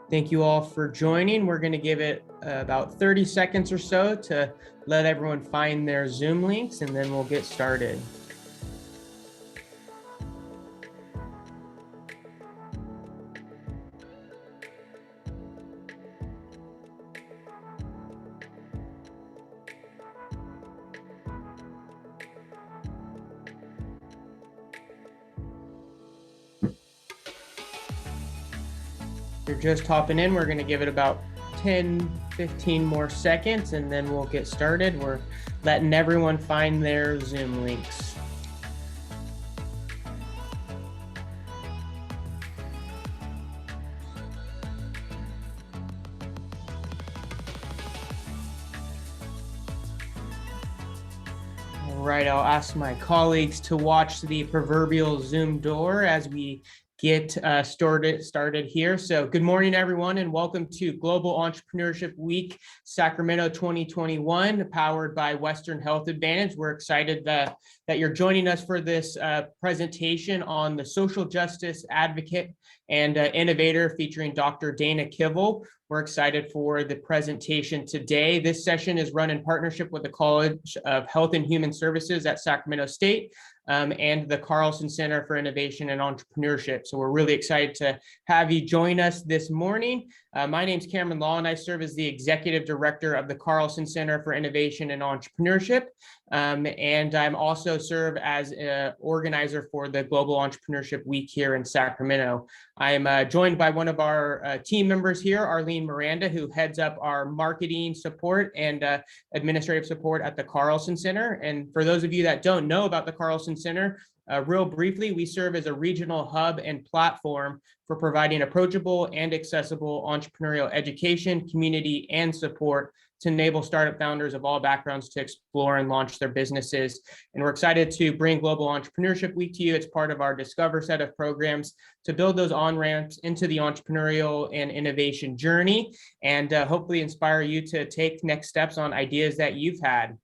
Thank you all for joining. We're going to give it about 30 seconds or so to let everyone find their Zoom links, and then we'll get started. If you're just hopping in, we're going to give it about 10-15 more seconds, and then we'll get started. We're letting everyone find their Zoom links. All right, I'll ask my colleagues to watch the proverbial Zoom door as we get started here. So good morning, everyone, and welcome to Global Entrepreneurship Week, Sacramento 2021, powered by Western Health Advantage. We're excited that you're joining us for this presentation on the social justice advocate and innovator featuring Dr. Dana Kivel. We're excited for the presentation today. This session is run in partnership with the College of Health and Human Services at Sacramento State and the Carlson Center for Innovation and Entrepreneurship. So we're really excited to have you join us this morning. My name is Cameron Law, and I serve as the Executive Director of the Carlson Center for Innovation and Entrepreneurship. And I'm also serve as an organizer for the Global Entrepreneurship Week here in Sacramento. I'm joined by one of our team members here, Arlene Miranda, who heads up our marketing support and administrative support at the Carlson Center. And for those of you that don't know about the Carlson Center, real briefly, we serve as a regional hub and platform for providing approachable and accessible entrepreneurial education, community, and support to enable startup founders of all backgrounds to explore and launch their businesses. And we're excited to bring Global Entrepreneurship Week to you. It's part of our Discover set of programs to build those on-ramps into the entrepreneurial and innovation journey, and hopefully inspire you to take next steps on ideas that you've had.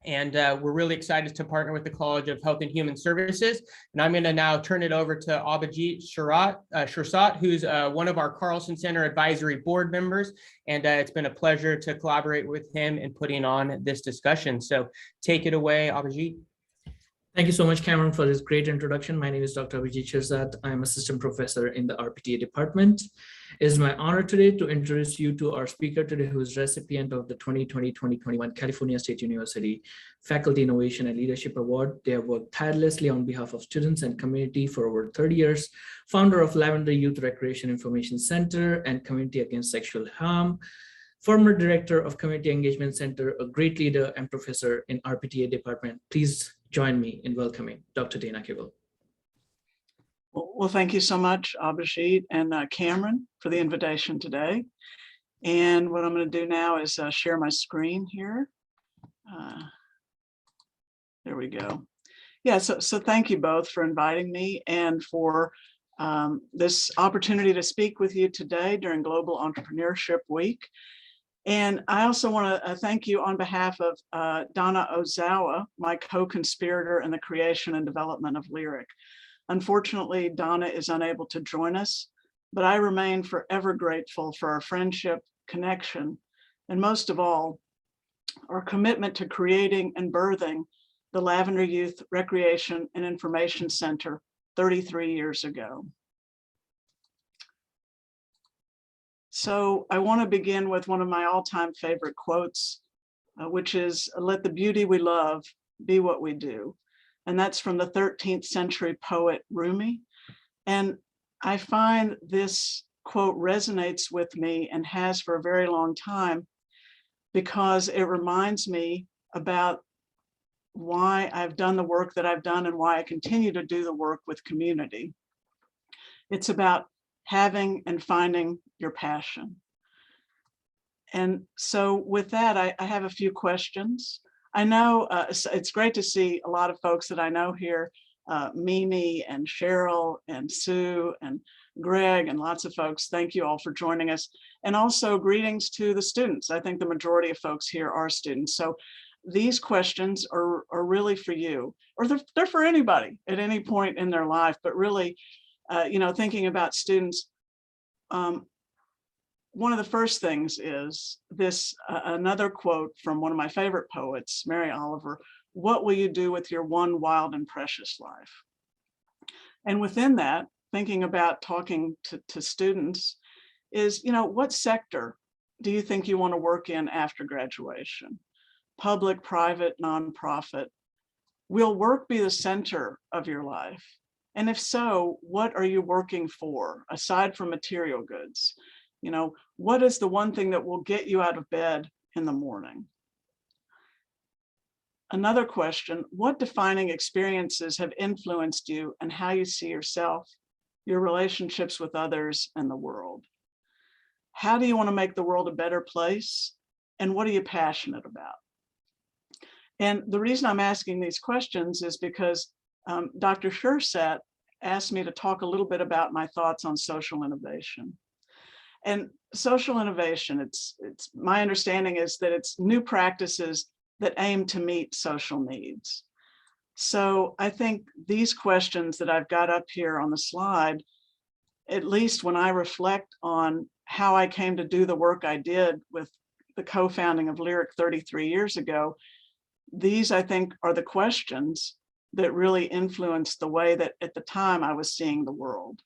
And we're really excited to partner with the College of Health and Human Services. And I'm going to now turn it over to Abhijit Shirsat, who's one of our Carlson Center Advisory Board members. And it's been a pleasure to collaborate with him in putting on this discussion. So take it away, Abhijit. Thank you so much, Cameron, for this great introduction. My name is Dr. Abhijit Shirsat. I'm assistant professor in the RPTA department. It is my honor today to introduce you to our speaker today, who is recipient of the 2020-2021 California State University Faculty Innovation and Leadership Award. They have worked tirelessly on behalf of students and community for over 30 years, founder of Lavender Youth Recreation Information Center and Community Against Sexual Harm, former director of Community Engagement Center, a great leader and professor in RPTA department. Please join me in welcoming Dr. Dana Kivel. Well, thank you so much, Abhijit and Cameron, for the invitation today. And what I'm going to do now is share my screen here. There we go. Yeah, so thank you both for inviting me and for this opportunity to speak with you today during Global Entrepreneurship Week. And I also want to thank you on behalf of Donna Ozawa, my co-conspirator in the creation and development of Lyric. Unfortunately, Donna is unable to join us, but I remain forever grateful for our friendship, connection, and most of all, our commitment to creating and birthing the Lavender Youth Recreation and Information Center 33 years ago. So I want to begin with one of my all-time favorite quotes, which is, "Let the beauty we love be what we do." And that's from the 13th century poet Rumi. And I find this quote resonates with me and has for a very long time, because it reminds me about why I've done the work that I've done and why I continue to do the work with community. It's about having and finding your passion. And so with that, I have a few questions. I know it's great to see a lot of folks that I know here, Mimi and Cheryl and Sue and Greg and lots of folks. Thank you all for joining us. And also greetings to the students. I think the majority of folks here are students. So these questions are really for you, or they're for anybody at any point in their life, but really, thinking about students, one of the first things is this, another quote from one of my favorite poets, Mary Oliver: "What will you do with your one wild and precious life?" And within that, thinking about talking to students is, what sector do you think you want to work in after graduation? Public, private, nonprofit? Will work be the center of your life? And if so, what are you working for aside from material goods? What is the one thing that will get you out of bed in the morning? Another question: what defining experiences have influenced you and how you see yourself, your relationships with others, and the world? How do you want to make the world a better place? And what are you passionate about? And the reason I'm asking these questions is because Dr. Schursat asked me to talk a little bit about my thoughts on social innovation. And social innovation, it's my understanding is that it's new practices that aim to meet social needs. So I think these questions that I've got up here on the slide, at least when I reflect on how I came to do the work I did with the co-founding of Lyric 33 years ago, these, I think, are the questions that really influenced the way that at the time I was seeing the world.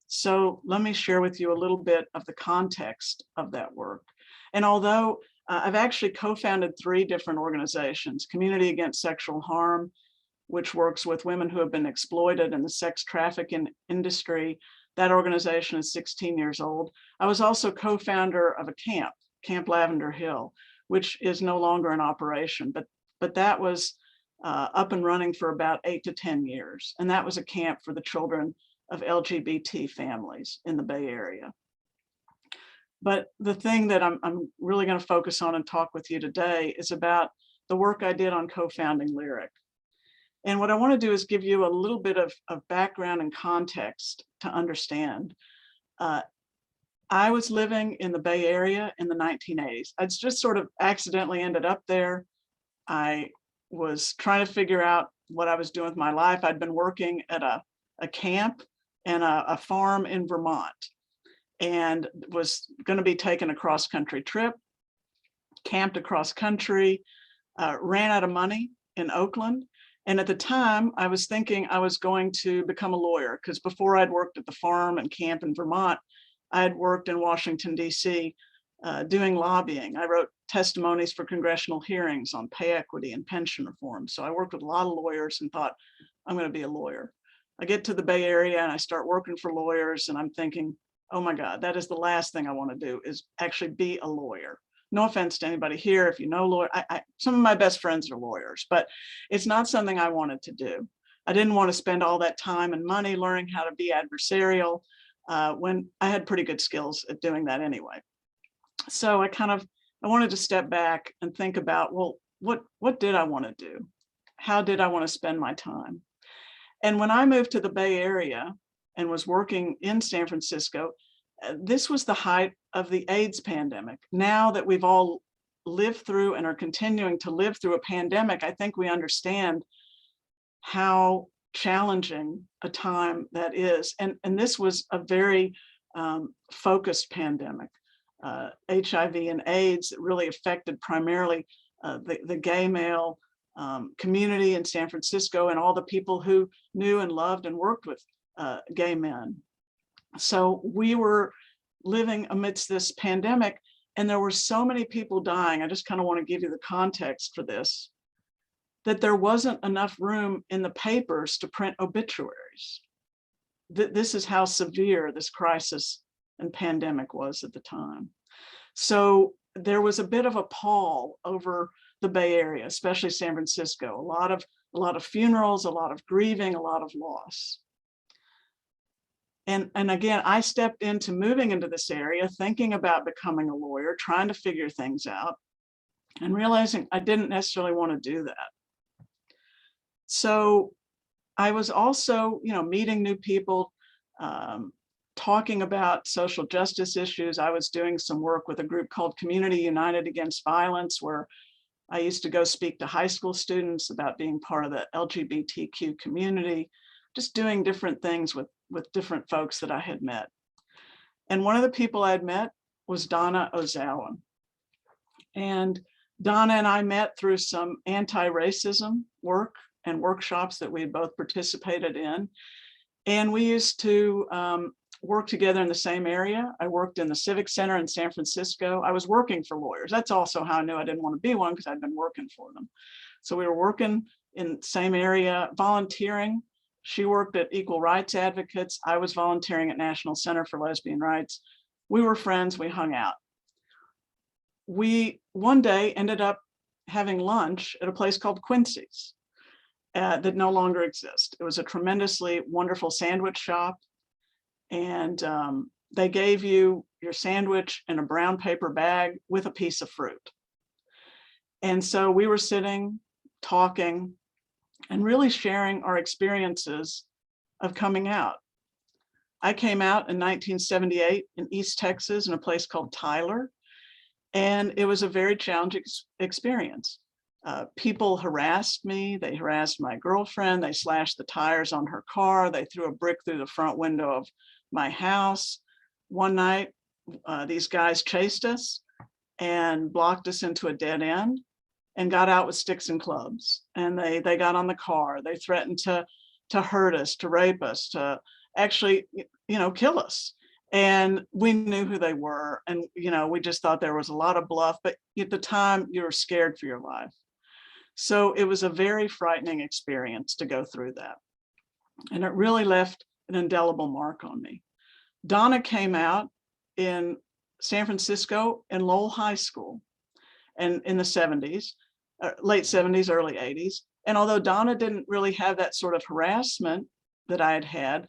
So let me share with you a little bit of the context of that work. And although I've actually co-founded 3 different organizations: Community Against Sexual Harm, which works with women who have been exploited in the sex trafficking industry. That organization is 16 years old. I was also co-founder of a camp, Camp Lavender Hill, which is no longer in operation, but that was up and running for about 8 to 10 years. And that was a camp for the children of LGBT families in the Bay Area. But the thing that I'm really going to focus on and talk with you today is about the work I did on co-founding Lyric. And what I want to do is give you a little bit of background and context to understand. I was living in the Bay Area in the 1980s. I'd just sort of accidentally ended up there. I was trying to figure out what I was doing with my life. I'd been working at a camp and a farm in Vermont, and was going to be taking a cross-country trip, camped across country, ran out of money in Oakland. And at the time, I was thinking I was going to become a lawyer, because before I'd worked at the farm and camp in Vermont, I had worked in Washington, D.C., doing lobbying. I wrote testimonies for congressional hearings on pay equity and pension reform. So I worked with a lot of lawyers and thought, I'm going to be a lawyer. I get to the Bay Area and I start working for lawyers, and I'm thinking, oh my God, that is the last thing I want to do, is actually be a lawyer. No offense to anybody here, if you know lawyer, some of my best friends are lawyers, but it's not something I wanted to do. I didn't want to spend all that time and money learning how to be adversarial when I had pretty good skills at doing that anyway. So I wanted to step back and think about, well, what did I want to do? How did I want to spend my time? And when I moved to the Bay Area and was working in San Francisco, this was the height of the AIDS pandemic. Now that we've all lived through and are continuing to live through a pandemic, I think we understand how challenging a time that is. And this was a very focused pandemic. HIV and AIDS really affected primarily the gay male community in San Francisco and all the people who knew and loved and worked with gay men. So we were living amidst this pandemic, and there were so many people dying. I just kind of want to give you the context for this, that there wasn't enough room in the papers to print obituaries. This is how severe this crisis and pandemic was at the time. So there was a bit of a pall over the Bay Area, especially San Francisco. A lot of funerals, a lot of grieving, a lot of loss. And again, I stepped into moving into this area, thinking about becoming a lawyer, trying to figure things out, and realizing I didn't necessarily want to do that. So I was also, meeting new people, talking about social justice issues. I was doing some work with a group called Community United Against Violence, where I used to go speak to high school students about being part of the LGBTQ community, just doing different things with different folks that I had met. And one of the people I'd met was Donna Ozawa. And Donna and I met through some anti-racism work and workshops that we had both participated in. And we used to work together in the same area. I worked in the Civic Center in San Francisco. I was working for lawyers. That's also how I knew I didn't want to be one, because I'd been working for them. So we were working in the same area, volunteering. She worked at Equal Rights Advocates. I was volunteering at National Center for Lesbian Rights. We were friends, we hung out. We one day ended up having lunch at a place called Quincy's that no longer exists. It was a tremendously wonderful sandwich shop. And they gave you your sandwich in a brown paper bag with a piece of fruit. And so we were sitting, talking, and really sharing our experiences of coming out. I came out in 1978 in East Texas in a place called Tyler, and it was a very challenging experience. People harassed me, they harassed my girlfriend, they slashed the tires on her car, they threw a brick through the front window of my house. One night, these guys chased us and blocked us into a dead end and got out with sticks and clubs. And they got on the car. They threatened to hurt us, to rape us, to actually, kill us. And we knew who they were. And, we just thought there was a lot of bluff, but at the time you were scared for your life. So it was a very frightening experience to go through that. And it really left an indelible mark on me. Donna came out in San Francisco in Lowell High School and in the 70s, late 70s, early 80s. And although Donna didn't really have that sort of harassment that I had had,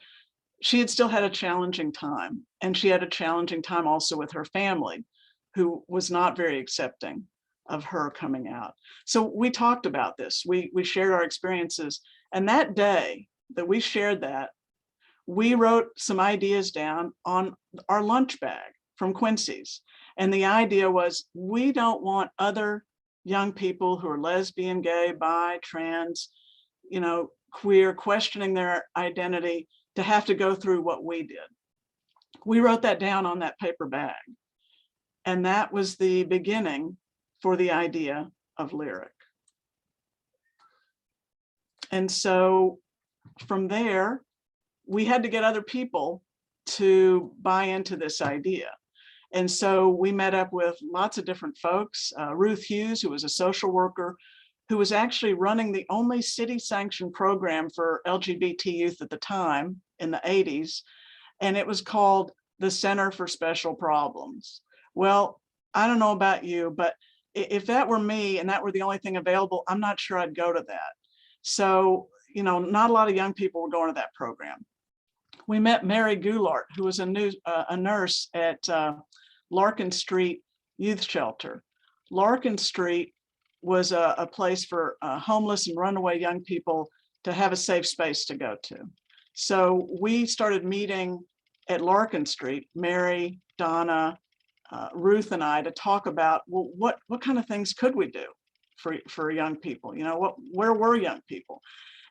she had still had a challenging time. And she had a challenging time also with her family, who was not very accepting of her coming out. So we talked about this. We shared our experiences. And that day that we shared that, we wrote some ideas down on our lunch bag from Quincy's. And the idea was, we don't want other young people who are lesbian, gay, bi, trans, queer, questioning their identity to have to go through what we did. We wrote that down on that paper bag. And that was the beginning for the idea of Lyric. And so from there, we had to get other people to buy into this idea. And so we met up with lots of different folks. Ruth Hughes, who was a social worker, who was actually running the only city-sanctioned program for LGBT youth at the time in the 80s. And it was called the Center for Special Problems. Well, I don't know about you, but if that were me and that were the only thing available, I'm not sure I'd go to that. So, not a lot of young people were going to that program. We met Mary Goulart, who was a nurse at Larkin Street Youth Shelter. Larkin Street was a place for homeless and runaway young people to have a safe space to go to. So we started meeting at Larkin Street, Mary, Donna, Ruth and I, to talk about, well, what kind of things could we do for young people? Where were young people?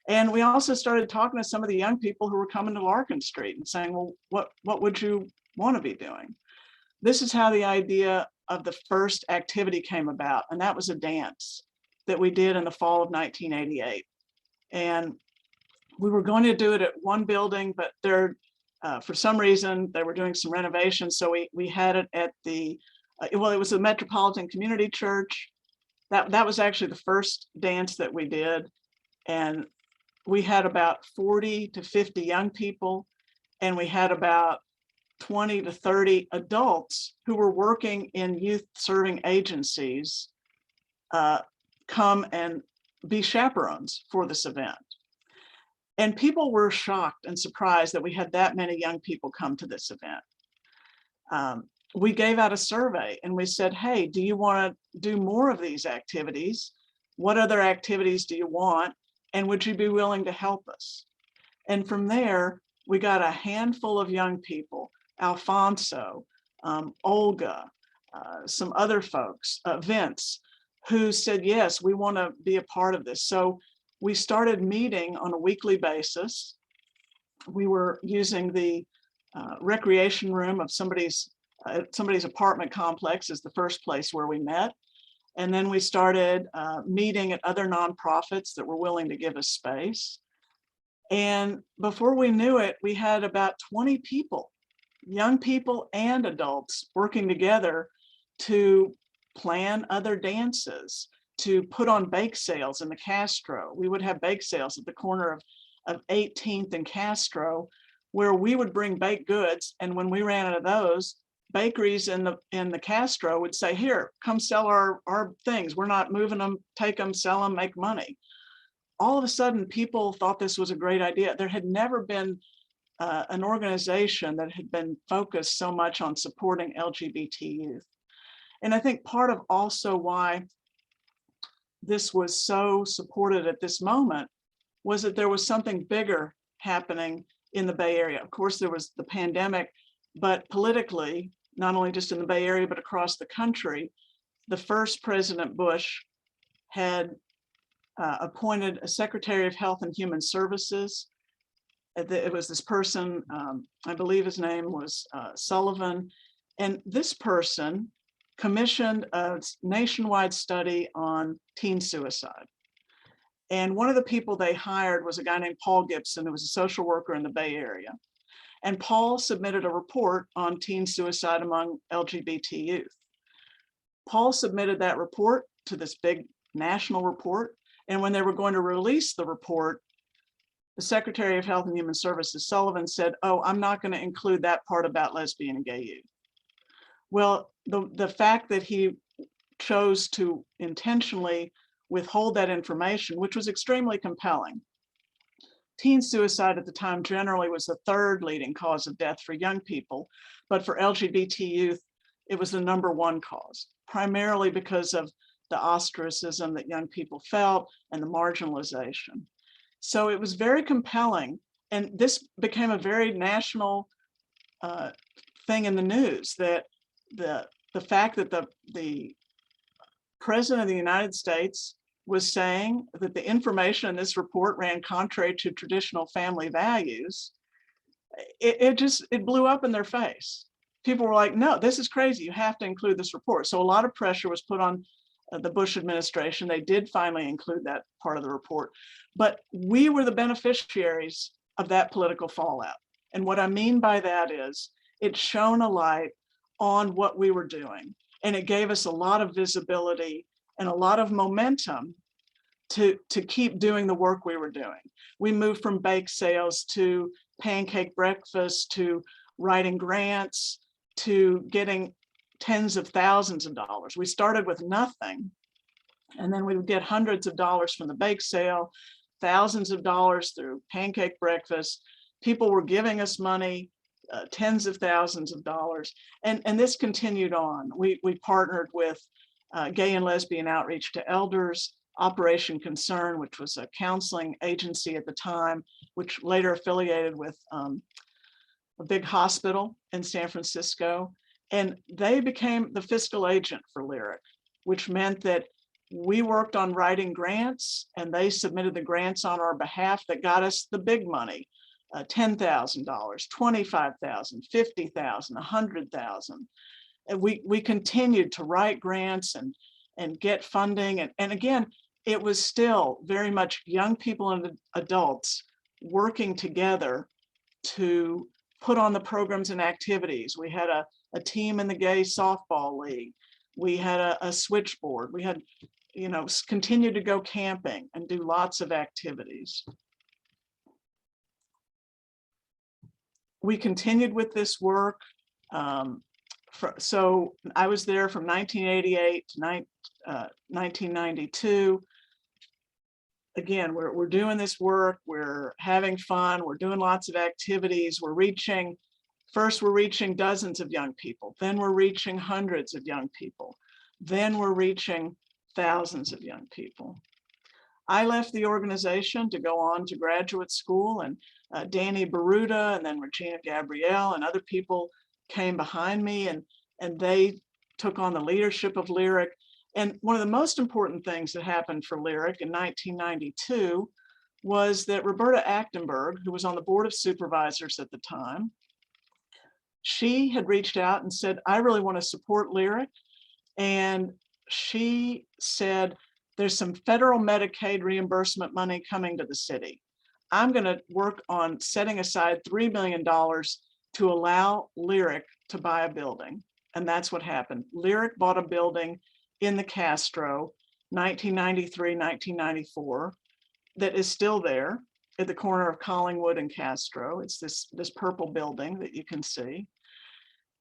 And we also started talking to some of the young people who were coming to Larkin Street and saying, well, what would you want to be doing? This is how the idea of the first activity came about. And that was a dance that we did in the fall of 1988. And we were going to do it at one building, but for some reason, they were doing some renovations. So we had it at it was the Metropolitan Community Church. That was actually the first dance that we did. And we had about 40 to 50 young people, and we had about 20 to 30 adults who were working in youth serving agencies come and be chaperones for this event. And people were shocked and surprised that we had that many young people come to this event. We gave out a survey and we said, hey, do you want to do more of these activities? What other activities do you want? And would you be willing to help us? And from there, we got a handful of young people, Alfonso, Olga, some other folks, Vince, who said, yes, we want to be a part of this. So we started meeting on a weekly basis. We were using the recreation room of somebody's apartment complex is the first place where we met. And then we started meeting at other nonprofits that were willing to give us space. And before we knew it, we had about 20 people, young people and adults, working together to plan other dances, to put on bake sales in the Castro. We would have bake sales at the corner of 18th and Castro, where we would bring baked goods. And when we ran out of those, bakeries in the Castro would say, here, come sell our things. We're not moving them, take them, sell them, make money. All of a sudden, people thought this was a great idea. There had never been an organization that had been focused so much on supporting LGBT youth. And I think part of also why this was so supported at this moment was that there was something bigger happening in the Bay Area. Of course, there was the pandemic, but politically, not only just in the Bay Area, but across the country, the first President Bush had appointed a Secretary of Health and Human Services. It was this person, I believe his name was Sullivan, and this person commissioned a nationwide study on teen suicide. And one of the people they hired was a guy named Paul Gibson, who was a social worker in the Bay Area. And Paul submitted a report on teen suicide among LGBT youth. Paul submitted that report to this big national report. And when they were going to release the report, the Secretary of Health and Human Services, Sullivan, said, oh, I'm not going to include that part about lesbian and gay youth. Well, the fact that he chose to intentionally withhold that information, which was extremely compelling. Teen suicide at the time generally was the third leading cause of death for young people, but for LGBT youth, it was the #1 cause, primarily because of the ostracism that young people felt and the marginalization. So it was very compelling, and this became a very national thing in the news, that the fact that the President of the United States was saying that the information in this report ran contrary to traditional family values, it blew up in their face. People were like, no, this is crazy. You have to include this report. So a lot of pressure was put on the Bush administration. They did finally include that part of the report, but we were the beneficiaries of that political fallout. And what I mean by that is it shone a light on what we were doing, and it gave us a lot of visibility and a lot of momentum to keep doing the work we were doing. We moved from bake sales to pancake breakfast, to writing grants, to getting tens of thousands of dollars. We started with nothing, and then we would get hundreds of dollars from the bake sale, thousands of dollars through pancake breakfast. People were giving us money, tens of thousands of dollars, and this continued on. We partnered with Gay and Lesbian Outreach to Elders, Operation Concern, which was a counseling agency at the time, which later affiliated with a big hospital in San Francisco. And they became the fiscal agent for Lyric, which meant that we worked on writing grants and they submitted the grants on our behalf that got us the big money, $10,000, $25,000, $50,000, $100,000. And we continued to write grants and get funding. And again, it was still very much young people and adults working together to put on the programs and activities. We had a team in the gay softball league. We had a switchboard. We had, continued to go camping and do lots of activities. We continued with this work. So I was there from 1988 to 1992. Again, we're doing this work, we're having fun, we're doing lots of activities, first we're reaching dozens of young people, then we're reaching hundreds of young people, then we're reaching thousands of young people. I left the organization to go on to graduate school, and Danny Baruta and then Regina Gabrielle and other people came behind me, and they took on the leadership of Lyric. And one of the most important things that happened for Lyric in 1992 was that Roberta Achtenberg, who was on the Board of Supervisors at the time, She had reached out and said, I really want to support Lyric. And she said, there's some federal Medicaid reimbursement money coming to the city. I'm going to work on setting aside $3 million to allow Lyric to buy a building. And that's what happened. Lyric bought a building in the Castro, 1993, 1994, that is still there at the corner of Collingwood and Castro. It's this purple building that you can see.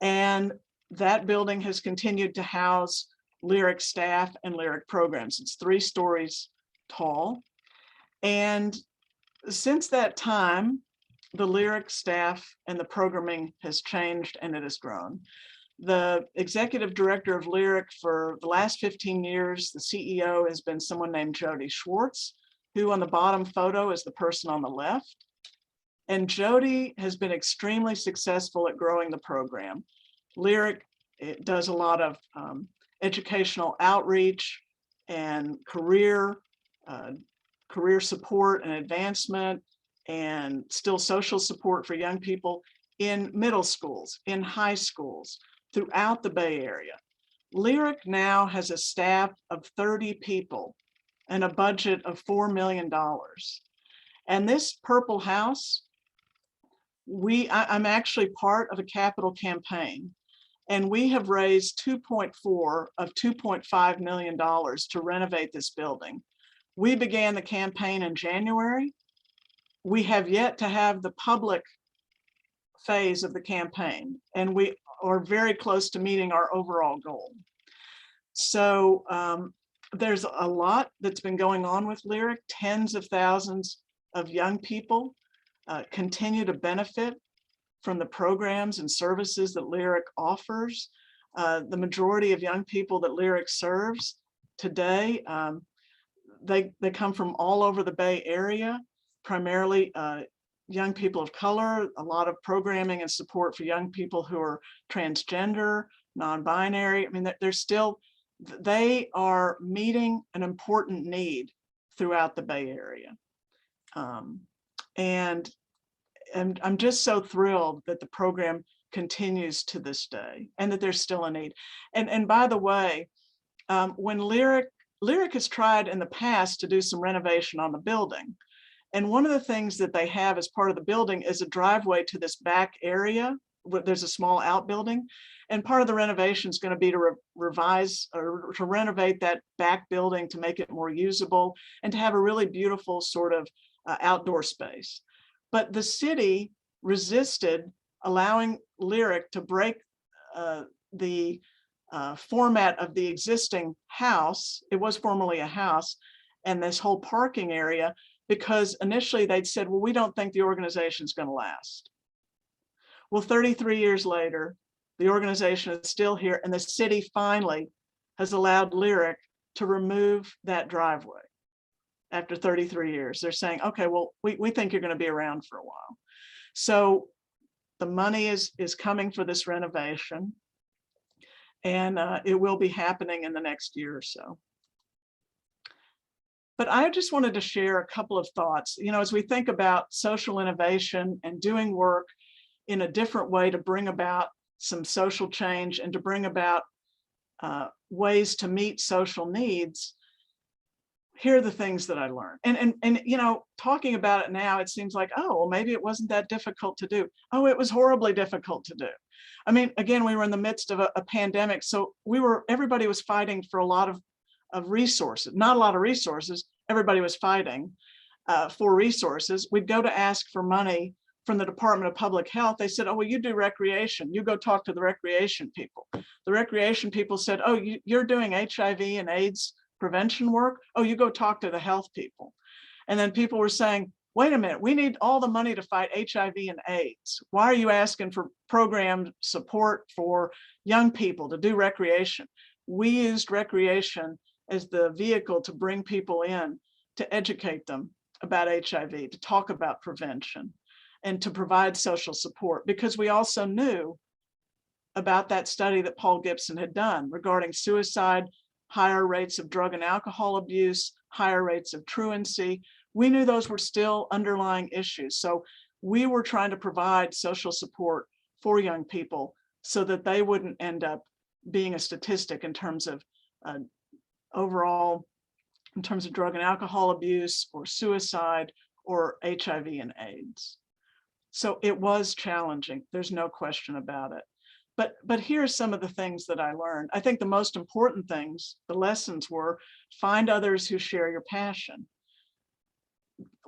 And that building has continued to house Lyric staff and Lyric programs. It's 3 stories tall. And since that time, the Lyric staff and the programming has changed and it has grown. The executive director of Lyric for the last 15 years, the CEO has been someone named Jody Schwartz, who on the bottom photo is the person on the left. And Jody has been extremely successful at growing the program. Lyric, it does a lot of educational outreach and career support and advancement, and still social support for young people in middle schools, in high schools, throughout the Bay Area. Lyric now has a staff of 30 people and a budget of $4 million. And this purple house, I'm actually part of a capital campaign, and we have raised 2.4 of $2.5 million to renovate this building. We began the campaign in January. We have yet to have the public phase of the campaign, and we are very close to meeting our overall goal. So there's a lot that's been going on with Lyric. Tens of thousands of young people continue to benefit from the programs and services that Lyric offers. The majority of young people that Lyric serves today, they come from all over the Bay Area, primarily young people of color, a lot of programming and support for young people who are transgender, non-binary. I mean, they are meeting an important need throughout the Bay Area. And I'm just so thrilled that the program continues to this day and that there's still a need. And by the way, when Lyric has tried in the past to do some renovation on the building. And one of the things that they have as part of the building is a driveway to this back area. There's a small outbuilding. And part of the renovation is going to be to revise or to renovate that back building to make it more usable and to have a really beautiful sort of outdoor space. But the city resisted allowing Lyric to break the format of the existing house. It was formerly a house, and this whole parking area, because initially they'd said, well, we don't think the organization is going to last. Well, 33 years later, the organization is still here, and the city finally has allowed Lyric to remove that driveway after 33 years. They're saying, okay, well, we think you're going to be around for a while. So the money is coming for this renovation, and it will be happening in the next year or so. But I just wanted to share a couple of thoughts. You know, as we think about social innovation and doing work in a different way to bring about some social change and to bring about ways to meet social needs, here are the things that I learned. And you know, talking about it now, it seems like, oh, well, maybe it wasn't that difficult to do. Oh, it was horribly difficult to do. I mean, again, we were in the midst of a pandemic, so everybody was fighting for a lot of resources, not a lot of resources. Everybody was fighting for resources. We'd go to ask for money from the Department of Public Health. They said, oh, well, you do recreation. You go talk to the recreation people. The recreation people said, oh, you're doing HIV and AIDS prevention work. Oh, you go talk to the health people. And then people were saying, wait a minute, we need all the money to fight HIV and AIDS. Why are you asking for program support for young people to do recreation? We used recreation as the vehicle to bring people in, to educate them about HIV, to talk about prevention, and to provide social support, because we also knew about that study that Paul Gibson had done regarding suicide, higher rates of drug and alcohol abuse, higher rates of truancy. We knew those were still underlying issues. So we were trying to provide social support for young people so that they wouldn't end up being a statistic in terms of overall, in terms of drug and alcohol abuse or suicide or HIV and AIDS. So it was challenging. There's no question about it. But here's some of the things that I learned. I think the most important things, the lessons were, find others who share your passion.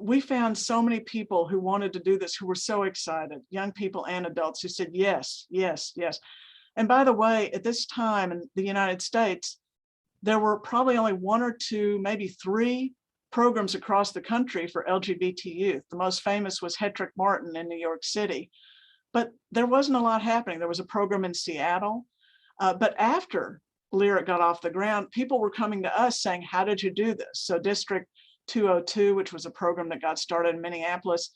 We found so many people who wanted to do this, who were so excited, young people and adults who said, yes, yes, yes. And by the way, at this time in the United States, there were probably only 1 or 2, maybe 3 programs across the country for LGBT youth. The most famous was Hetrick Martin in New York City. But there wasn't a lot happening. There was a program in Seattle. But after Lyric got off the ground, people were coming to us saying, how did you do this? So District 202, which was a program that got started in Minneapolis,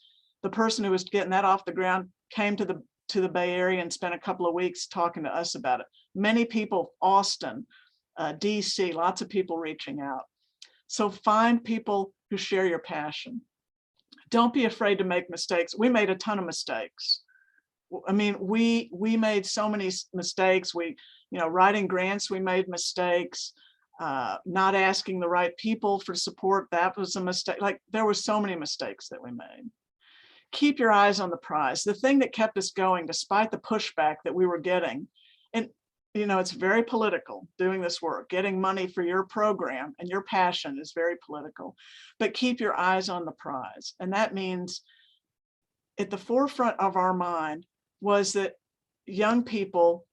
the person who was getting that off the ground came to the Bay Area and spent a couple of weeks talking to us about it. Many people, Austin, DC, lots of people reaching out. So find people who share your passion. Don't be afraid to make mistakes. We made a ton of mistakes. I mean, we made so many mistakes. Writing grants, we made mistakes. Not asking the right people for support, that was a mistake. Like, there were so many mistakes that we made. Keep your eyes on the prize. The thing that kept us going, despite the pushback that we were getting, and it's very political doing this work. Getting money for your program and your passion is very political, but keep your eyes on the prize. And that means at the forefront of our mind was that young people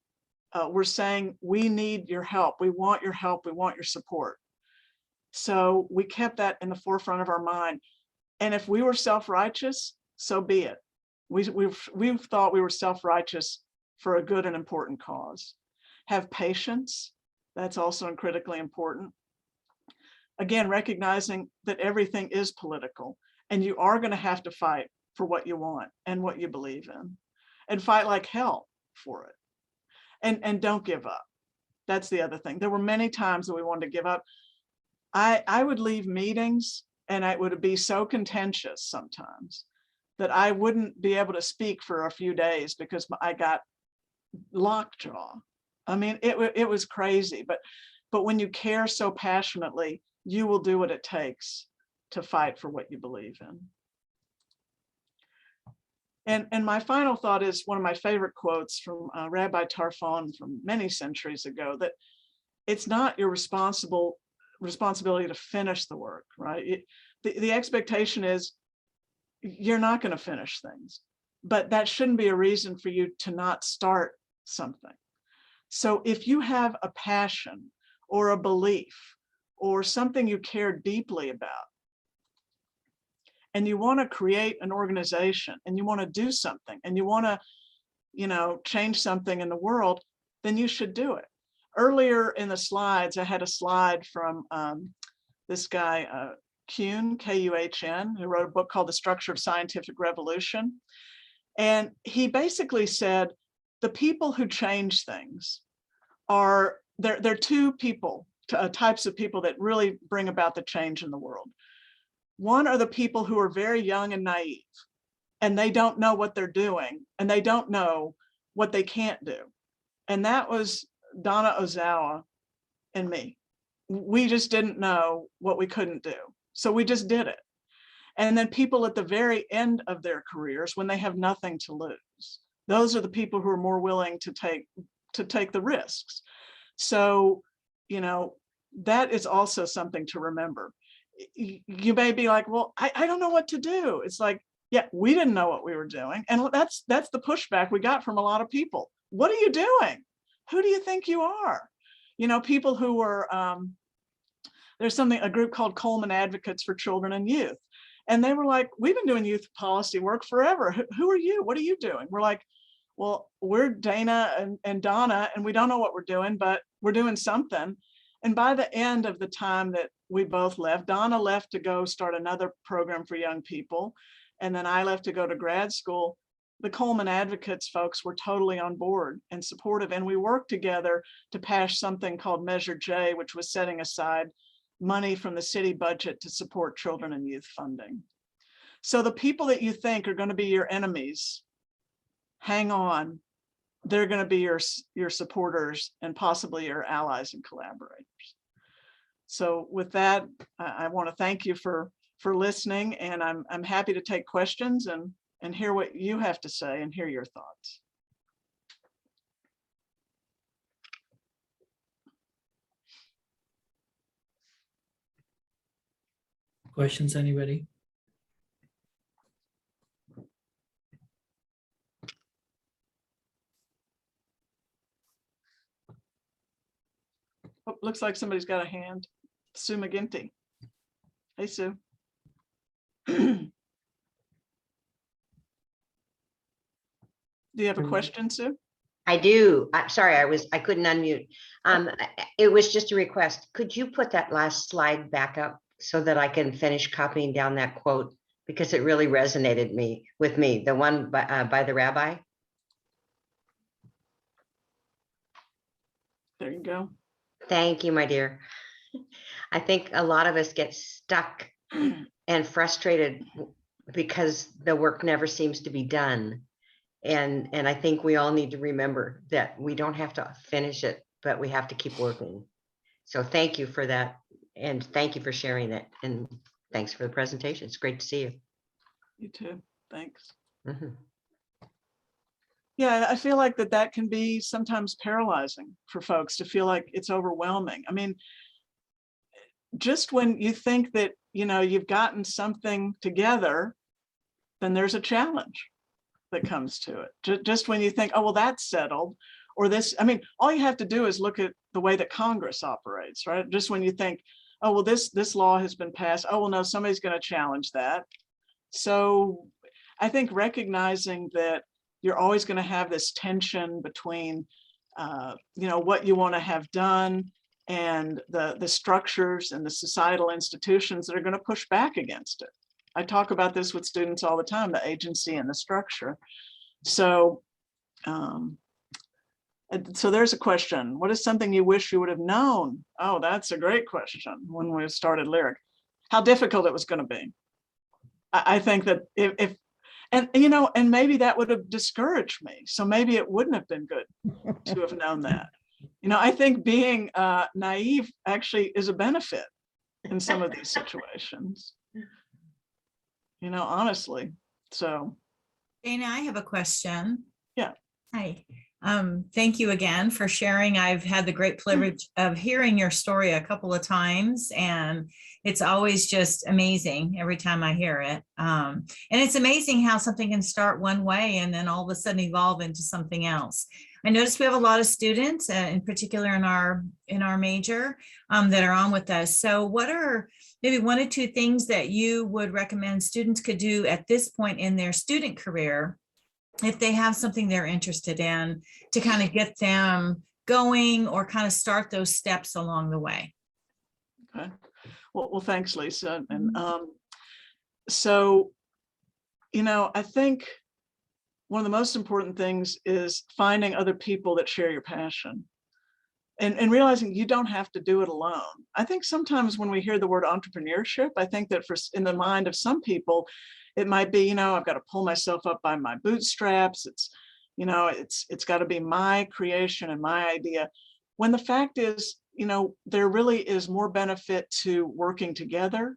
were saying, we need your help. We want your help. We want your support. So we kept that in the forefront of our mind. And if we were self-righteous, so be it. We've thought we were self-righteous for a good and important cause. Have patience. That's also critically important. Again, recognizing that everything is political and you are going to have to fight for what you want and what you believe in, and fight like hell for it. And don't give up. That's the other thing. There were many times that we wanted to give up. I would leave meetings and it would be so contentious sometimes that I wouldn't be able to speak for a few days because I got lockjaw. I mean, it was crazy, but when you care so passionately, you will do what it takes to fight for what you believe in. And my final thought is one of my favorite quotes from Rabbi Tarfon from many centuries ago, that it's not your responsibility to finish the work, right? The expectation is you're not going to finish things, but that shouldn't be a reason for you to not start something. So if you have a passion or a belief or something you care deeply about, and you want to create an organization and you want to do something and you want to, change something in the world, then you should do it. Earlier in the slides, I had a slide from this guy, Kuhn, K-U-H-N, who wrote a book called The Structure of Scientific Revolution. And he basically said, the people who change things are, there are 2 types of people that really bring about the change in the world. One are the people who are very young and naive, and they don't know what they're doing, and they don't know what they can't do. And that was Donna Ozawa and me. We just didn't know what we couldn't do. So we just did it. And then people at the very end of their careers, when they have nothing to lose, those are the people who are more willing to take the risks. So, that is also something to remember. You may be like, well, I don't know what to do. It's like, yeah, we didn't know what we were doing. And that's the pushback we got from a lot of people. What are you doing? Who do you think you are? People who were, there's a group called Coleman Advocates for Children and Youth. And they were like, we've been doing youth policy work forever. Who are you? What are you doing? We're like, well, we're Dana and Donna, and we don't know what we're doing, but we're doing something. And by the end of the time that we both left, Donna left to go start another program for young people. And then I left to go to grad school. The Coleman Advocates folks were totally on board and supportive. And we worked together to pass something called Measure J, which was setting aside money from the city budget to support children and youth funding. So the people that you think are going to be your enemies, hang on they're going to be your supporters and possibly your allies and collaborators. So with that, I want to thank you for listening, and I'm happy to take questions and hear what you have to say and hear your thoughts. Questions, anybody? Oh, looks like somebody's got a hand. Sue McGinty. Hey, Sue. Do you have a question, Sue? I do. I'm sorry, I couldn't unmute. It was just a request. Could you put that last slide back up so that I can finish copying down that quote? Because it really resonated with me, the one by the rabbi. There you go. Thank you, my dear. I think a lot of us get stuck and frustrated because the work never seems to be done. And I think we all need to remember that we don't have to finish it, but we have to keep working. So thank you for that. And thank you for sharing that. And thanks for the presentation. It's great to see you. You too. Thanks. Mhm. Yeah, I feel like that can be sometimes paralyzing for folks to feel like it's overwhelming. I mean, just when you think that, you've gotten something together, then there's a challenge that comes to it. Just when you think, oh, well, that's settled, or this, I mean, all you have to do is look at the way that Congress operates, right? Just when you think, oh, well, this law has been passed. Oh, well, no, somebody's going to challenge that. So I think recognizing that you're always going to have this tension between, what you want to have done and the structures and the societal institutions that are going to push back against it. I talk about this with students all the time, the agency and the structure. So, so there's a question. What is something you wish you would have known? Oh, that's a great question. When we started Lyric, how difficult it was going to be. I think that if and maybe that would have discouraged me. So maybe it wouldn't have been good to have known that. I think being naive actually is a benefit in some of these situations. Honestly. So Dana, I have a question. Yeah. Hi. Thank you again for sharing. I've had the great privilege of hearing your story a couple of times, and it's always just amazing every time I hear it. And it's amazing how something can start one way and then all of a sudden evolve into something else. I noticed we have a lot of students, in particular in our major, that are on with us. So what are maybe one or two things that you would recommend students could do at this point in their student career, if they have something they're interested in, to kind of get them going or kind of start those steps along the way? Okay. Well, thanks, Lisa. And so, I think one of the most important things is finding other people that share your passion. And realizing you don't have to do it alone. I think sometimes when we hear the word entrepreneurship, I think that in the mind of some people, it might be, I've got to pull myself up by my bootstraps. It's got to be my creation and my idea. When the fact is, there really is more benefit to working together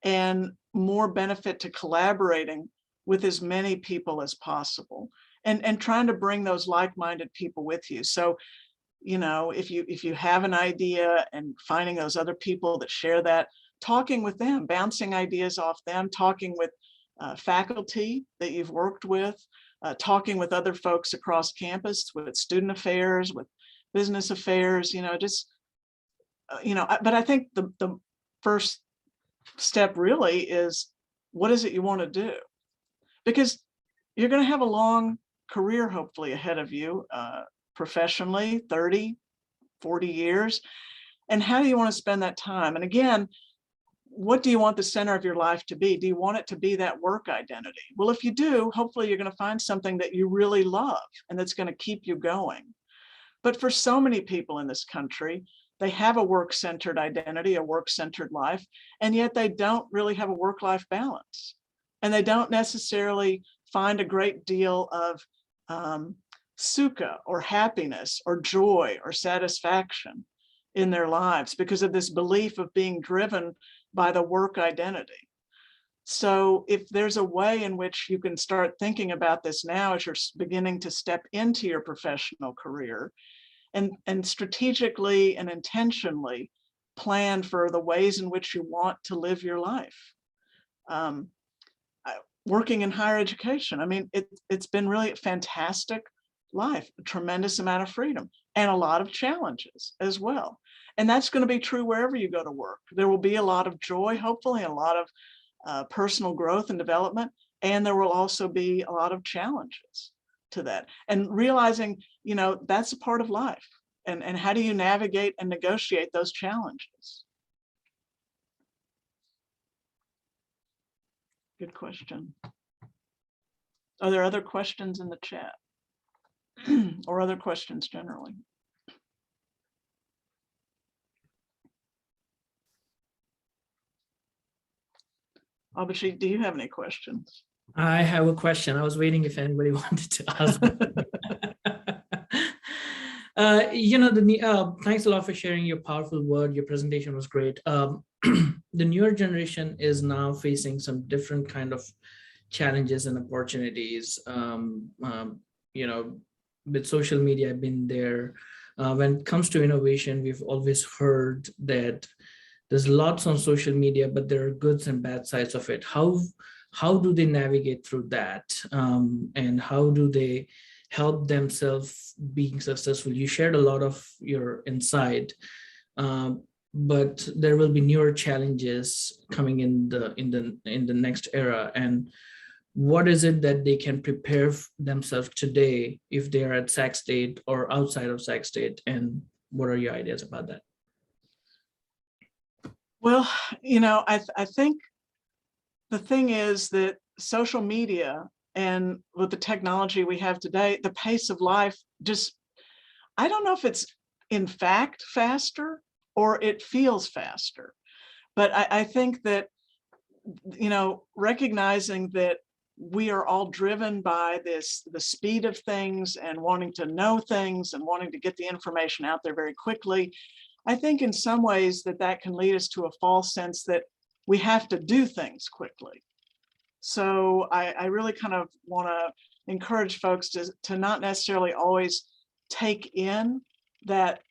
and more benefit to collaborating with as many people as possible and trying to bring those like-minded people with you. So, if you have an idea and finding those other people that share that, talking with them, bouncing ideas off them, talking with faculty that you've worked with, talking with other folks across campus, with student affairs, with business affairs, but I think the first step really is, what is it you want to do? Because you're going to have a long career, hopefully, ahead of you, professionally, 30, 40 years. And how do you want to spend that time? And again, what do you want the center of your life to be? Do you want it to be that work identity? Well, if you do, hopefully you're going to find something that you really love and that's going to keep you going. But for so many people in this country, they have a work-centered identity, a work-centered life, and yet they don't really have a work-life balance. And they don't necessarily find a great deal of sukha or happiness or joy or satisfaction in their lives because of this belief of being driven by the work identity. So if there's a way in which you can start thinking about this now as you're beginning to step into your professional career, and strategically and intentionally plan for the ways in which you want to live your life. Working in higher education, I mean, it's been really a fantastic life, a tremendous amount of freedom and a lot of challenges as well. And that's going to be true wherever you go to work. There will be a lot of joy, hopefully, and a lot of personal growth and development. And there will also be a lot of challenges to that. And realizing, you know, that's a part of life. And how do you navigate and negotiate those challenges? Good question. Are there other questions in the chat? Or other questions generally? Abhishek, do you have any questions? I have a question. I was waiting if anybody wanted to ask. Thanks a lot for sharing your powerful word. Your presentation was great. The newer generation is now facing some different kind of challenges and opportunities. With social media, I've been there. When it comes to innovation, we've always heard that there's lots on social media, but there are goods and bad sides of it. How do they navigate through that? And how do they help themselves being successful? You shared a lot of your insight, but there will be newer challenges coming in the next era. And what is it that they can prepare themselves today if they are at Sac State or outside of Sac State? And what are your ideas about that? Well, you know, I think the thing is that social media and with the technology we have today, the pace of life just, I don't know if it's in fact faster or it feels faster. But I think that, you know, recognizing that we are all driven by the speed of things and wanting to know things and wanting to get the information out there very quickly. I think in some ways that can lead us to a false sense that we have to do things quickly. So I really kind of want to encourage folks to not necessarily always take in that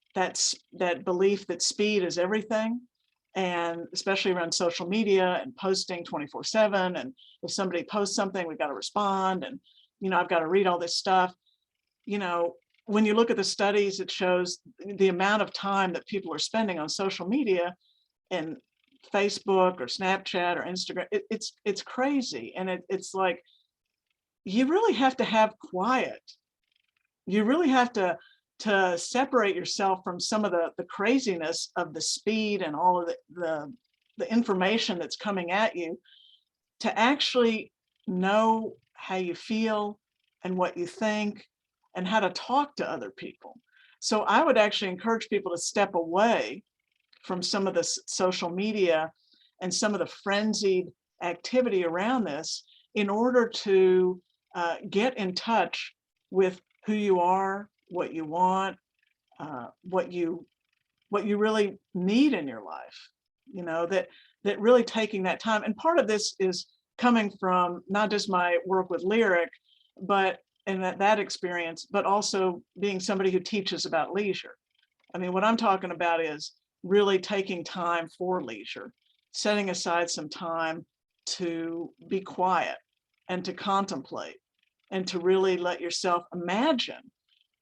belief that speed is everything, and especially around social media and posting 24/7. And if somebody posts something, we've got to respond. And, you know, I've got to read all this stuff. You know, when you look at the studies, it shows the amount of time that people are spending on social media and Facebook or Snapchat or Instagram. It's crazy. And it's like, you really have to have quiet. You really have to separate yourself from some of the craziness of the speed and all of the information that's coming at you, to actually know how you feel and what you think and how to talk to other people. So I would actually encourage people to step away from some of the social media and some of the frenzied activity around this in order to get in touch with who you are, what you want, what you really need in your life. You know, that really taking that time. And part of this is coming from not just my work with Lyric, but in that experience, but also being somebody who teaches about leisure. I mean, what I'm talking about is really taking time for leisure, setting aside some time to be quiet and to contemplate and to really let yourself imagine,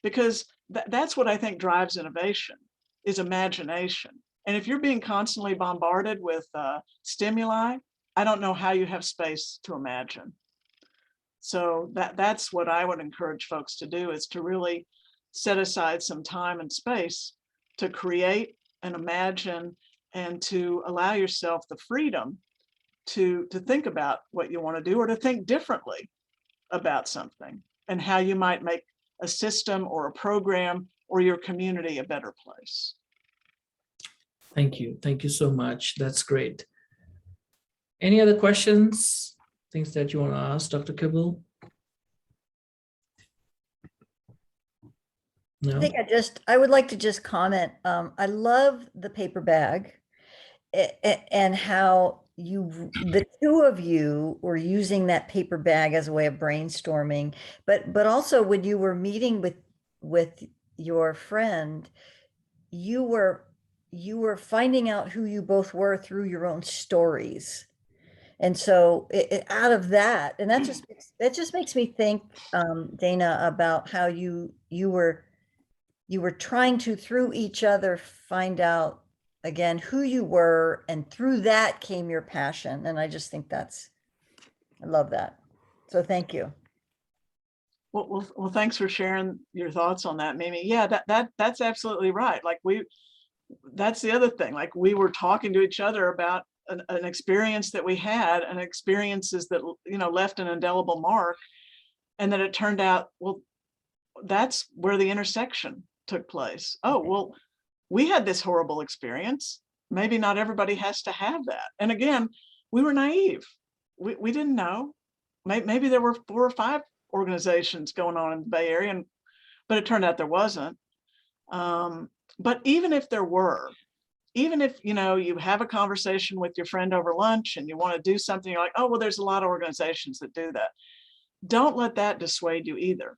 because that's what I think drives innovation, is imagination. And if you're being constantly bombarded with stimuli, I don't know how you have space to imagine. So that's what I would encourage folks to do, is to really set aside some time and space to create and imagine, and to allow yourself the freedom to think about what you want to do, or to think differently about something and how you might make a system or a program or your community a better place. Thank you. Thank you so much. That's great. Any other questions, things that you want to ask Dr. Kivel? No? I think I would like to just comment. I love the paper bag and how the two of you were using that paper bag as a way of brainstorming, but also when you were meeting with your friend, you were finding out who you both were through your own stories. And so out of that, and that just makes me think, Dana, about how you were trying to, through each other, find out again who you were, and through that came your passion. And I just think I love that. So thank you. Well, thanks for sharing your thoughts on that, Mimi. Yeah, that's absolutely right. Like that's the other thing. Like we were talking to each other about an experience that we had, and experiences that, left an indelible mark. And then it turned out, well, that's where the intersection took place. Oh, well, we had this horrible experience. Maybe not everybody has to have that. And again, we were naive. We didn't know. Maybe there were 4 or 5 organizations going on in the Bay Area, but it turned out there wasn't. But even if there were, even if, you have a conversation with your friend over lunch and you want to do something, you're like, oh, well, there's a lot of organizations that do that. Don't let that dissuade you either,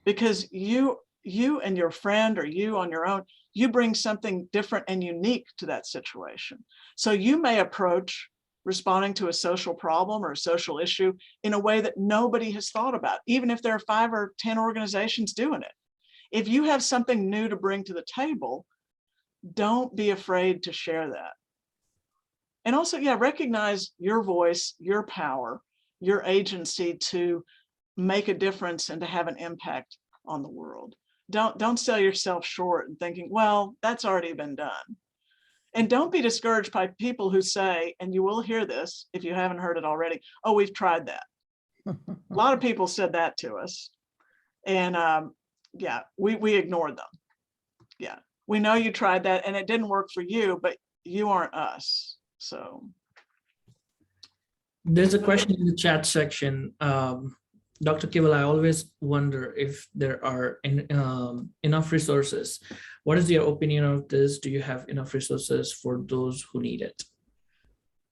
because you and your friend, or you on your own, you bring something different and unique to that situation. So you may approach responding to a social problem or a social issue in a way that nobody has thought about, even if there are 5 or 10 organizations doing it. If you have something new to bring to the table, don't be afraid to share that. And also, recognize your voice, your power, your agency to make a difference and to have an impact on the world. Don't sell yourself short and thinking, well, that's already been done. And don't be discouraged by people who say, and you will hear this if you haven't heard it already, oh, we've tried that. A lot of people said that to us. And we ignored them. Yeah, we know you tried that and it didn't work for you, but you aren't us. So There's a question in the chat section. Dr. Kivel, I always wonder if there are enough resources. What is your opinion of this? Do you have enough resources for those who need it?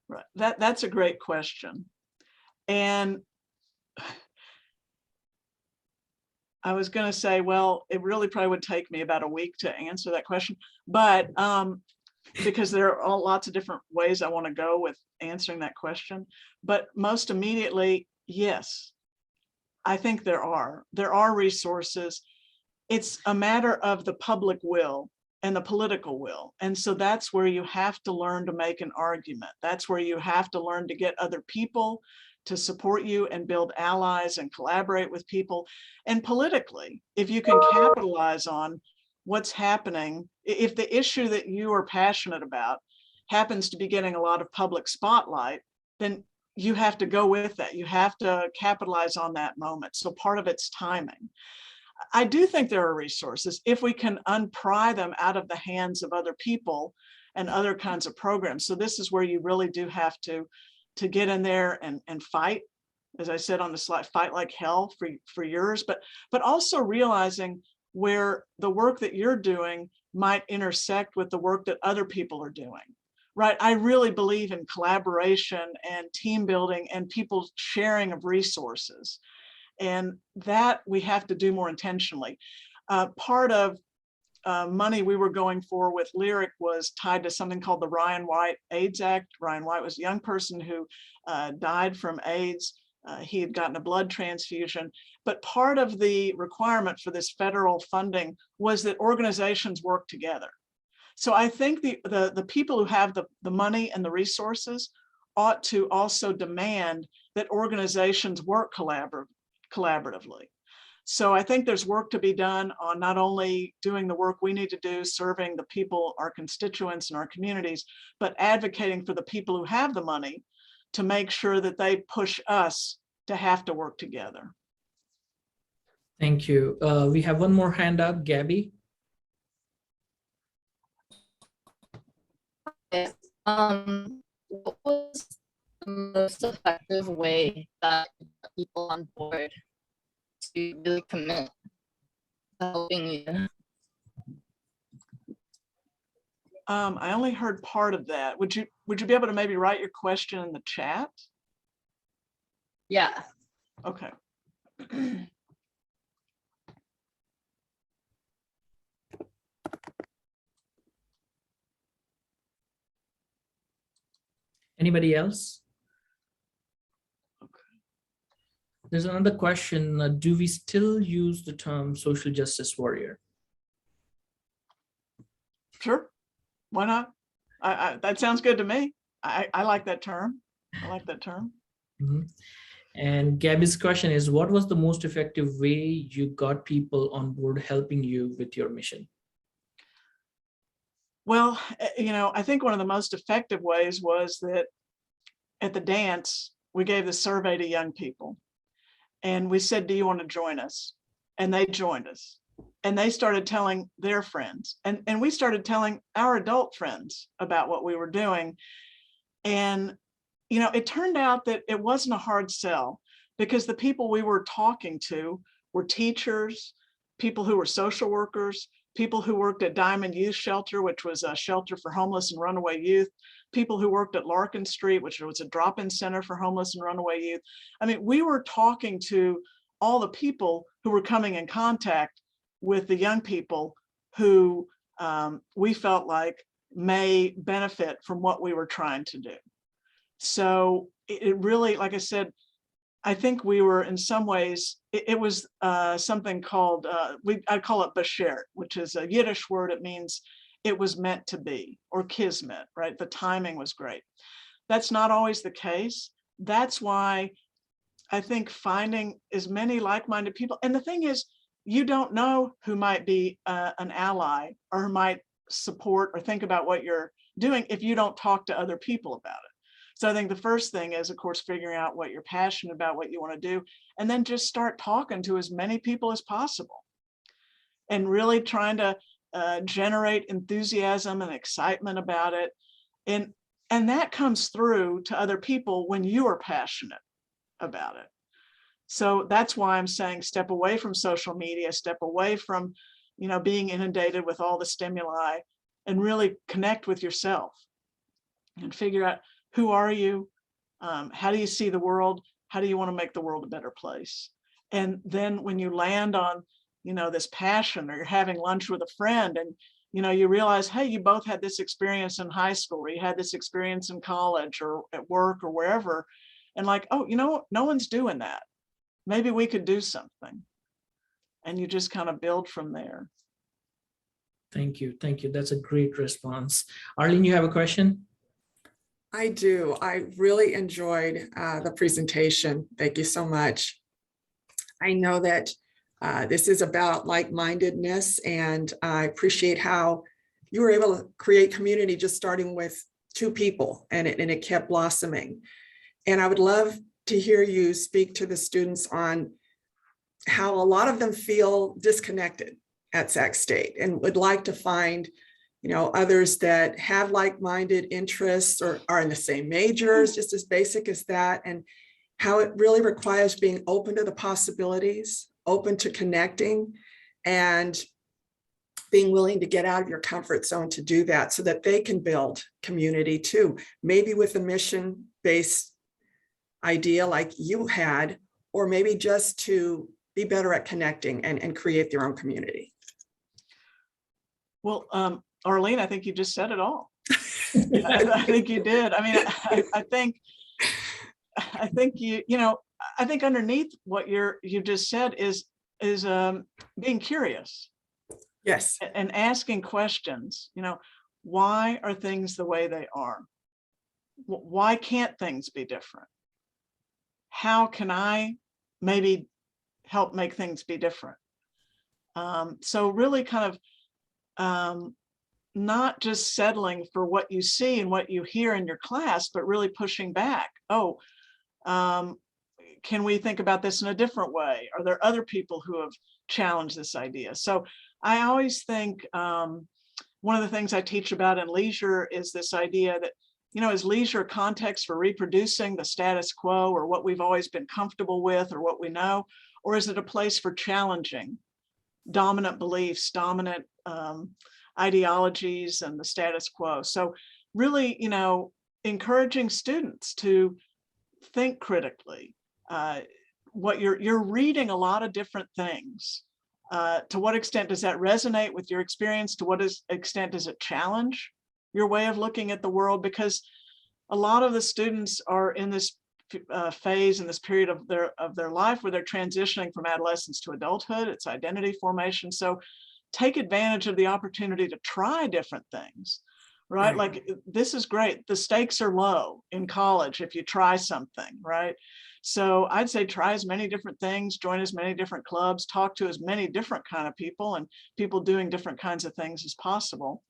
Right, that's a great question. And I was going to say, well, it really probably would take me about a week to answer that question, but because there are lots of different ways I want to go with answering that question. But most immediately, yes, I think there are resources. It's a matter of the public will and the political will. And so that's where you have to learn to make an argument. That's where you have to learn to get other people to support you and build allies and collaborate with people. And politically, if you can capitalize on what's happening, if the issue that you are passionate about happens to be getting a lot of public spotlight, then you have to go with that. You have to capitalize on that moment. So part of it's timing. I do think there are resources if we can unpry them out of the hands of other people and other kinds of programs. So this is where you really do have to get in there and fight, as I said on the slide, fight like hell for yours, but also realizing where the work that you're doing might intersect with the work that other people are doing. Right. I really believe in collaboration and team building and people sharing of resources. And that we have to do more intentionally. Part of money we were going for with Lyric was tied to something called the Ryan White AIDS Act. Ryan White was a young person who died from AIDS. He had gotten a blood transfusion. But part of the requirement for this federal funding was that organizations work together. So I think the people who have the money and the resources ought to also demand that organizations work collaboratively. So I think there's work to be done on not only doing the work we need to do, serving the people, our constituents and our communities, but advocating for the people who have the money to make sure that they push us to have to work together. Thank you. We have one more hand up, Gabby. What was the most effective way that people on board to really commit to helping you? I only heard part of that. Would you be able to maybe write your question in the chat? Yeah. Okay. Anybody else? There's another question. Do we still use the term social justice warrior? Sure. Why not? That sounds good to me. I like that term. I like that term. Mhm. And Gabby's question is, what was the most effective way you got people on board helping you with your mission? Well, I think one of the most effective ways was that at the dance, we gave the survey to young people and we said, do you want to join us? And they joined us and they started telling their friends and we started telling our adult friends about what we were doing. And, it turned out that it wasn't a hard sell because the people we were talking to were teachers, people who were social workers, people who worked at Diamond Youth Shelter, which was a shelter for homeless and runaway youth, people who worked at Larkin Street, which was a drop-in center for homeless and runaway youth. I mean, we were talking to all the people who were coming in contact with the young people who we felt like may benefit from what we were trying to do. So it really, like I said, I think we were in some ways, it was something called, I call it bashert, which is a Yiddish word. It means it was meant to be, or kismet, right? The timing was great. That's not always the case. That's why I think finding as many like-minded people, and the thing is, you don't know who might be an ally or who might support or think about what you're doing if you don't talk to other people about it. So I think the first thing is, of course, figuring out what you're passionate about, what you want to do, and then just start talking to as many people as possible and really trying to generate enthusiasm and excitement about it. And that comes through to other people when you are passionate about it. So that's why I'm saying step away from social media, step away from, being inundated with all the stimuli and really connect with yourself and figure out, who are you? How do you see the world? How do you want to make the world a better place? And then when you land on, this passion, or you're having lunch with a friend and, you realize, hey, you both had this experience in high school, or you had this experience in college or at work or wherever. And like, oh, no one's doing that. Maybe we could do something. And you just kind of build from there. Thank you. Thank you. That's a great response. Arlene, you have a question? I do. I really enjoyed the presentation. Thank you so much. I know that this is about like-mindedness, and I appreciate how you were able to create community just starting with 2 people, and it kept blossoming. And I would love to hear you speak to the students on how a lot of them feel disconnected at Sac State and would like to find others that have like-minded interests or are in the same majors, just as basic as that, and how it really requires being open to the possibilities, open to connecting, and being willing to get out of your comfort zone to do that so that they can build community too, maybe with a mission-based idea like you had, or maybe just to be better at connecting and create their own community. Well, Arlene, I think you just said it all. I think you did. I mean, I think I think underneath what you just said is being curious. Yes. And asking questions. Why are things the way they are? Why can't things be different? How can I maybe help make things be different? So really kind of not just settling for what you see and what you hear in your class, but really pushing back. Oh, can we think about this in a different way? Are there other people who have challenged this idea? So I always think one of the things I teach about in leisure is this idea that, is leisure context for reproducing the status quo or what we've always been comfortable with or what we know, or is it a place for challenging dominant beliefs, dominant ideologies and the status quo. So really, encouraging students to think critically. What you're reading a lot of different things. To what extent does that resonate with your experience? To what extent does it challenge your way of looking at the world? Because a lot of the students are in this phase, in this period of their life where they're transitioning from adolescence to adulthood. It's identity formation. So take advantage of the opportunity to try different things, right? Like, this is great. The stakes are low in college if you try something, right? So I'd say try as many different things, join as many different clubs, talk to as many different kind of people and people doing different kinds of things as possible.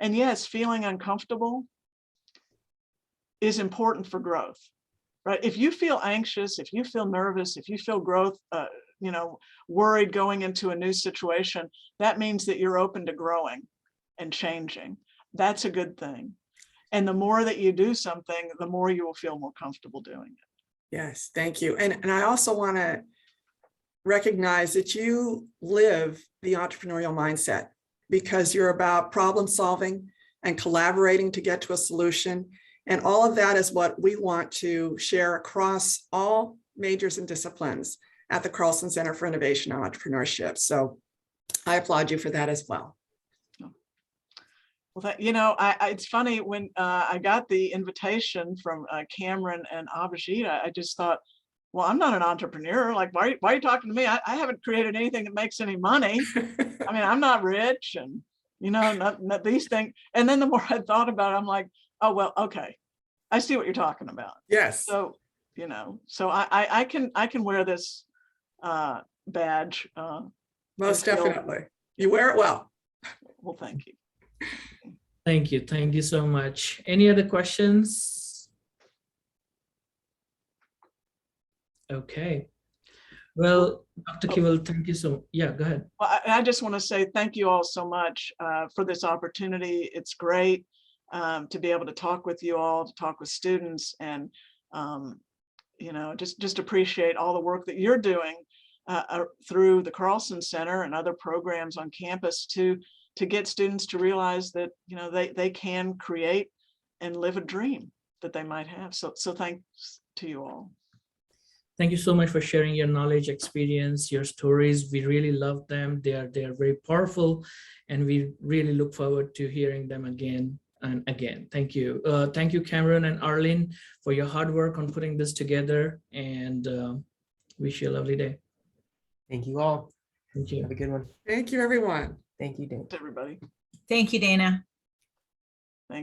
And yes, feeling uncomfortable is important for growth, right? If you feel anxious, if you feel nervous, if you feel worried going into a new situation, that means that you're open to growing and changing. That's a good thing. And the more that you do something, the more you will feel more comfortable doing it. Yes, thank you. And I also want to recognize that you live the entrepreneurial mindset, because you're about problem solving and collaborating to get to a solution. And all of that is what we want to share across all majors and disciplines at the Carlson Center for Innovation and Entrepreneurship. So I applaud you for that as well. Well, it's funny, when I got the invitation from Cameron and Abhijit, I just thought, well, I'm not an entrepreneur. Like, why are you talking to me? I haven't created anything that makes any money. I mean, I'm not rich, and not these things. And then the more I thought about it, I'm like, oh, well, okay, I see what you're talking about. Yes. So, so I can wear this badge. Most definitely. You wear it well. Well, thank you. Thank you. Thank you so much. Any other questions? Okay. Well, Dr. Kivel, thank you so. Yeah, go ahead. Well, I just want to say thank you all so much for this opportunity. It's great to be able to talk with you all, to talk with students, and just appreciate all the work that you're doing through the Carlson Center and other programs on campus to get students to realize that they can create and live a dream that they might have. So thanks to you all. Thank you so much for sharing your knowledge, experience, your stories. We really love them. They are very powerful, and we really look forward to hearing them again and again. Thank you. Thank you, Cameron and Arlene, for your hard work on putting this together, and wish you a lovely day. Thank you all. Thank you. Have a good one. Thank you, everyone. Thank you, Dan. Everybody. Thank you, Dana. Thanks.